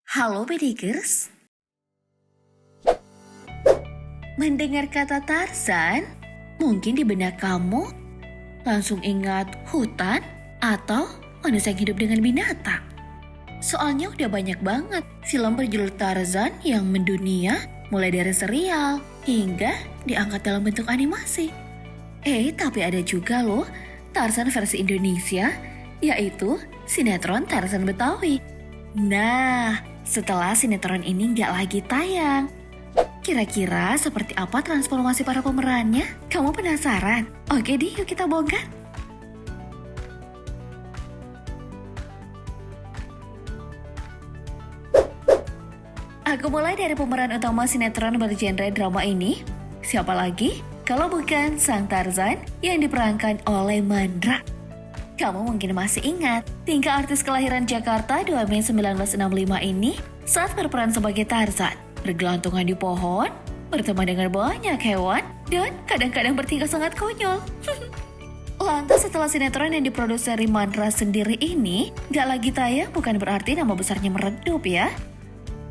Halo Pedikers, mendengar kata Tarzan, mungkin di benak kamu langsung ingat hutan atau manusia yang hidup dengan binatang. Soalnya udah banyak banget film berjudul Tarzan yang mendunia, mulai dari serial hingga diangkat dalam bentuk animasi. Tapi ada juga loh Tarzan versi Indonesia, yaitu sinetron Tarzan Betawi. Nah, setelah sinetron ini nggak lagi tayang, kira-kira seperti apa transformasi para pemerannya? Kamu penasaran? Oke deh, yuk kita bongkar. Aku mulai dari pemeran utama sinetron bergenre drama ini. Siapa lagi? Kalau bukan sang Tarzan yang diperankan oleh Mandra. Kamu mungkin masih ingat, tingkah artis kelahiran Jakarta 2 Mei 1965 ini saat berperan sebagai Tarzan, bergelantungan di pohon, berteman dengan banyak hewan, dan kadang-kadang bertingkah sangat konyol. Lantas setelah sinetron yang diproduksi Mandra sendiri ini gak lagi tayang, bukan berarti nama besarnya meredup ya.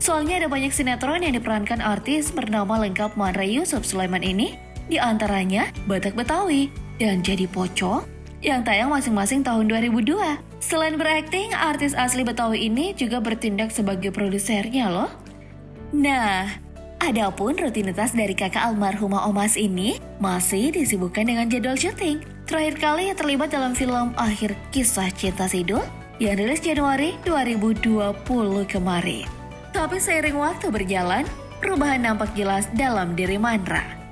Soalnya ada banyak sinetron yang diperankan artis bernama lengkap Mandra Yusuf Sulaiman ini, di antaranya Batak Betawi dan Jadi Pocong, yang tayang masing-masing tahun 2002. Selain berakting, artis asli Betawi ini juga bertindak sebagai produsernya loh. Nah, adapun rutinitas dari kakak almarhumah Omas ini masih disibukkan dengan jadwal syuting. Terakhir kali yang terlibat dalam film Akhir Kisah Cinta Sidul yang rilis Januari 2020 kemarin. Tapi seiring waktu berjalan, perubahan nampak jelas dalam diri Mandra.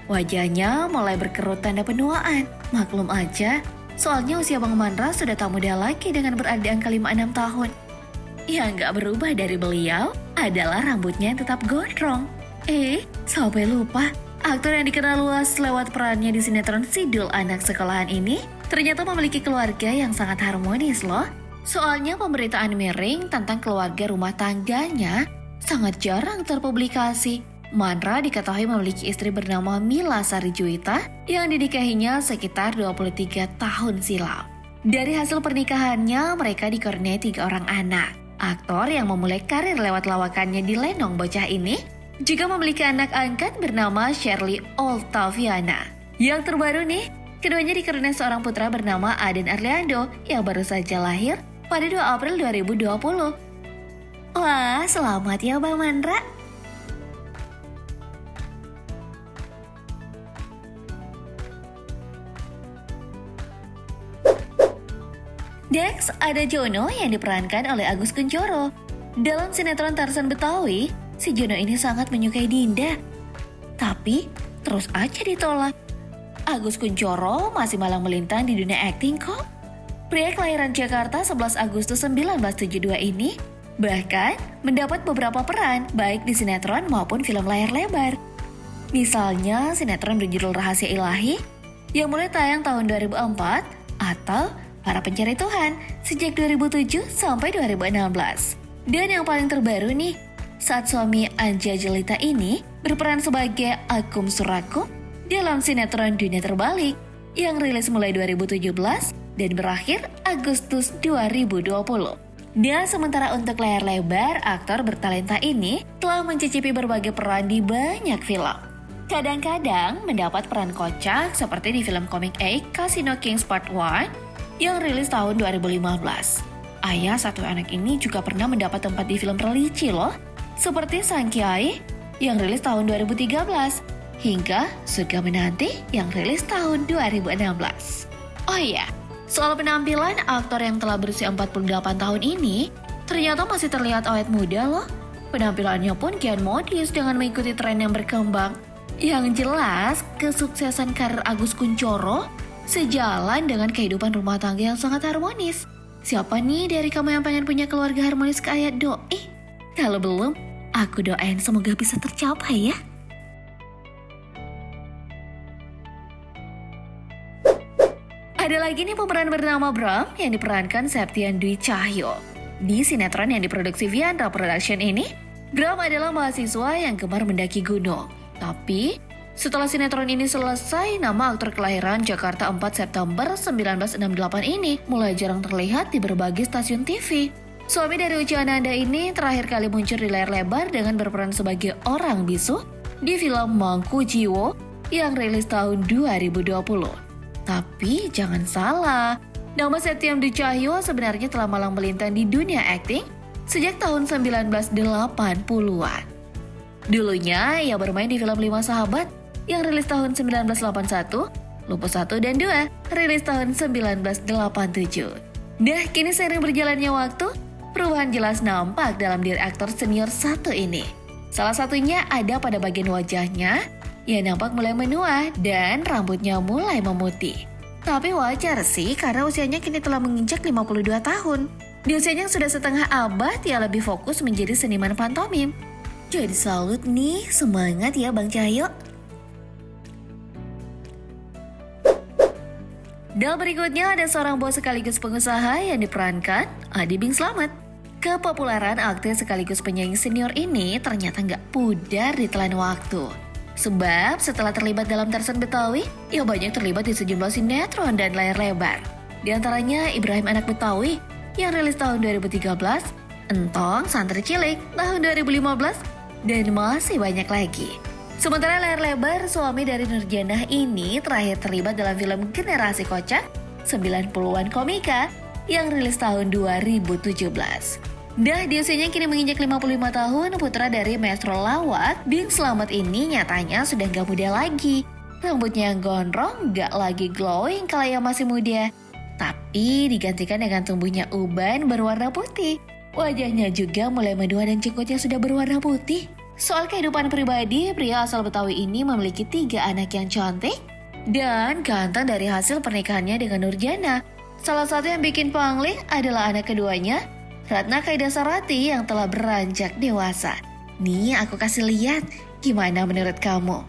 Wajahnya mulai berkerut tanda penuaan. Maklum aja, soalnya usia Bang Mandra sudah tak muda lagi dengan berada di angka 56 tahun. Yang gak berubah dari beliau adalah rambutnya yang tetap gondrong. Sampai lupa, aktor yang dikenal luas lewat perannya di sinetron Sidul Anak Sekolahan ini ternyata memiliki keluarga yang sangat harmonis loh. Soalnya pemberitaan miring tentang keluarga rumah tangganya sangat jarang terpublikasi. Mandra diketahui memiliki istri bernama Mila Sari Juwita yang dinikahinya sekitar 23 tahun silam. Dari hasil pernikahannya, mereka dikaruniai 3 orang anak. Aktor yang memulai karir lewat lawakannya di Lenong Bocah ini juga memiliki anak angkat bernama Shirley Oltaviana. Yang terbaru nih, keduanya dikaruniai seorang putra bernama Aden Arliando yang baru saja lahir pada 2 April 2020. Wah, selamat ya Bang Mandra. Next, ada Jono yang diperankan oleh Agus Kuncoro. Dalam sinetron Tarzan Betawi, si Jono ini sangat menyukai Dinda. Tapi, terus aja ditolak. Agus Kuncoro masih malang melintang di dunia akting kok. Pria kelahiran Jakarta 11 Agustus 1972 ini bahkan mendapat beberapa peran baik di sinetron maupun film layar lebar. Misalnya sinetron berjudul Rahasia Ilahi yang mulai tayang tahun 2004 atau Para Pencari Tuhan sejak 2007 sampai 2016. Dan yang paling terbaru nih, saat suami Anja Jelita ini berperan sebagai Akum Surakum dalam sinetron Dunia Terbalik yang rilis mulai 2017 dan berakhir Agustus 2020. Dan sementara untuk layar lebar, aktor bertalenta ini telah mencicipi berbagai peran di banyak film. Kadang-kadang mendapat peran kocak seperti di film komik Casino Kings Part 1 yang rilis tahun 2015. Ayah satu anak ini juga pernah mendapat tempat di film religi loh, seperti Sang Kiai yang rilis tahun 2013, hingga Surga Menanti yang rilis tahun 2016. Oh iya, soal penampilan, aktor yang telah berusia 48 tahun ini ternyata masih terlihat awet muda loh. Penampilannya pun kian modis dengan mengikuti tren yang berkembang. Yang jelas, kesuksesan karir Agus Kuncoro sejalan dengan kehidupan rumah tangga yang sangat harmonis. Siapa nih dari kamu yang pengen punya keluarga harmonis kayak Doi? Kalau belum, aku doain semoga bisa tercapai ya. Ada lagi nih pemeran bernama Bram yang diperankan Septian Dwi Cahyo. Di sinetron yang diproduksi Viandra Production ini, Bram adalah mahasiswa yang gemar mendaki gunung. Tapi setelah sinetron ini selesai, nama aktor kelahiran Jakarta 4 September 1968 ini mulai jarang terlihat di berbagai stasiun TV. Suami dari Uci Ananda ini terakhir kali muncul di layar lebar dengan berperan sebagai orang bisu di film Mangku Jiwo yang rilis tahun 2020. Tapi jangan salah, nama Septian Du Cahyo sebenarnya telah malang melintang di dunia akting sejak tahun 1980-an. Dulunya ia bermain di film 5 Sahabat yang rilis tahun 1981, Lupus 1 dan 2 rilis tahun 1987. Nah, kini seiring berjalannya waktu, perubahan jelas nampak dalam diri aktor senior satu ini. Salah satunya ada pada bagian wajahnya yang nampak mulai menua dan rambutnya mulai memutih. Tapi wajar sih karena usianya kini telah menginjak 52 tahun. Di usianya yang sudah setengah abad, ia lebih fokus menjadi seniman pantomim. Jadi salut nih, semangat ya Bang Cahyo. Dan berikutnya ada seorang bos sekaligus pengusaha yang diperankan Adi Bing Slamet. Kepopuleran aktris sekaligus penyanyi senior ini ternyata nggak pudar ditelan waktu. Sebab setelah terlibat dalam Tarsan Betawi, ia banyak terlibat di sejumlah sinetron dan layar lebar. Di antaranya Ibrahim Anak Betawi yang rilis tahun 2013, Entong Santri Cilik tahun 2015, dan masih banyak lagi. Sementara layar lebar, suami dari Nurjanah ini terakhir terlibat dalam film Generasi Kocak 90-an Komika yang rilis tahun 2017. Dah di usianya kini menginjak 55 tahun, putra dari maestro lawak Bing Slamet ini nyatanya sudah gak muda lagi. Rambutnya yang gondrong, gak lagi glowing kalau yang masih muda, tapi digantikan dengan tumbuhnya uban berwarna putih. Wajahnya juga mulai menua dan jenggotnya sudah berwarna putih. Soal kehidupan pribadi, pria asal Betawi ini memiliki 3 anak yang cantik dan ganteng dari hasil pernikahannya dengan Nurjana. Salah satu yang bikin pangling adalah anak keduanya, Ratna Kaida Sarati yang telah beranjak dewasa. Nih aku kasih lihat, gimana menurut kamu?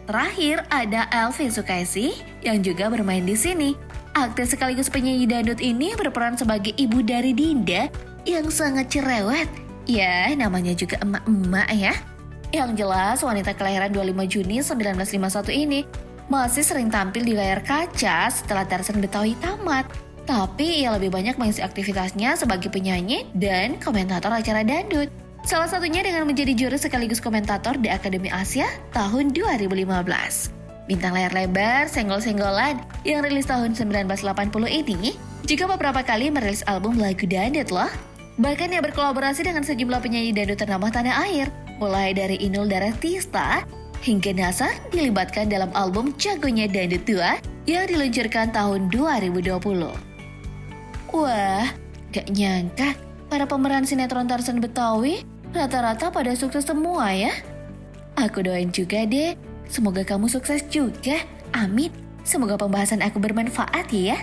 Terakhir ada Elvi Sukaisi yang juga bermain di sini. Aktris sekaligus penyanyi dangdut ini berperan sebagai ibu dari Dinda yang sangat cerewet. Ya, namanya juga emak-emak ya. Yang jelas wanita kelahiran 25 Juni 1951 ini masih sering tampil di layar kaca setelah Tarsan Betawi tamat. Tapi ia lebih banyak mengisi aktivitasnya sebagai penyanyi dan komentator acara dangdut. Salah satunya dengan menjadi juri sekaligus komentator di Akademi Asia tahun 2015. Bintang layar lebar Senggol-Senggolan yang rilis tahun 1980 ini juga beberapa kali merilis album lagu dangdut loh. Bahkan ia berkolaborasi dengan sejumlah penyanyi dangdut ternama tanah air, mulai dari Inul Daratista hingga NASA dilibatkan dalam album Jagonya Dangdut 2 yang diluncurkan tahun 2020. Wah, gak nyangka para pemeran sinetron Tarsan Betawi rata-rata pada sukses semua ya. Aku doain juga deh, semoga kamu sukses juga. Amin. Semoga pembahasan aku bermanfaat ya.